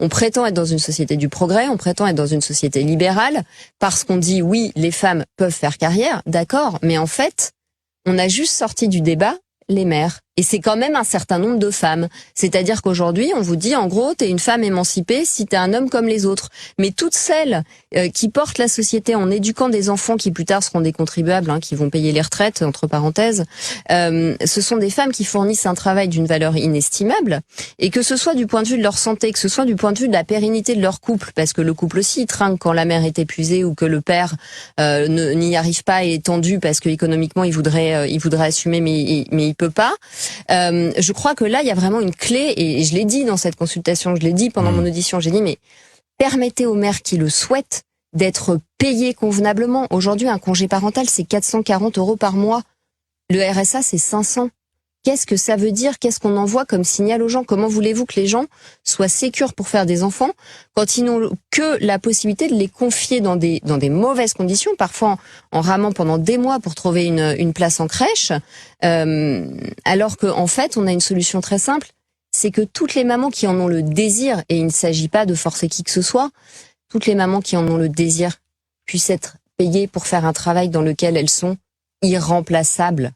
On prétend être dans une société du progrès, on prétend être dans une société libérale, parce qu'on dit oui, les femmes peuvent faire carrière, d'accord, mais en fait, on a juste sorti du débat les mères. Et c'est quand même un certain nombre de femmes. C'est-à-dire qu'aujourd'hui, on vous dit, en gros, t'es une femme émancipée si t'es un homme comme les autres. Mais toutes celles qui portent la société en éduquant des enfants qui plus tard seront des contribuables, hein, qui vont payer les retraites, entre parenthèses, ce sont des femmes qui fournissent un travail d'une valeur inestimable. Et que ce soit du point de vue de leur santé, que ce soit du point de vue de la pérennité de leur couple, parce que le couple aussi il trinque quand la mère est épuisée ou que le père n'y arrive pas et est tendu parce que économiquement il voudrait assumer mais il peut pas. Je crois que là, il y a vraiment une clé, et je l'ai dit dans cette consultation, je l'ai dit pendant mon audition, j'ai dit, mais permettez aux mères qui le souhaitent d'être payées convenablement. Aujourd'hui, un congé parental, c'est 440 € par mois. Le RSA, c'est 500. Qu'est-ce que ça veut dire? Qu'est-ce qu'on envoie comme signal aux gens? Comment voulez-vous que les gens soient sécures pour faire des enfants quand ils n'ont que la possibilité de les confier dans des mauvaises conditions, parfois en ramant pendant des mois pour trouver une place en crèche, alors qu'en fait, on a une solution très simple, c'est que toutes les mamans qui en ont le désir, et il ne s'agit pas de forcer qui que ce soit, toutes les mamans qui en ont le désir puissent être payées pour faire un travail dans lequel elles sont irremplaçables.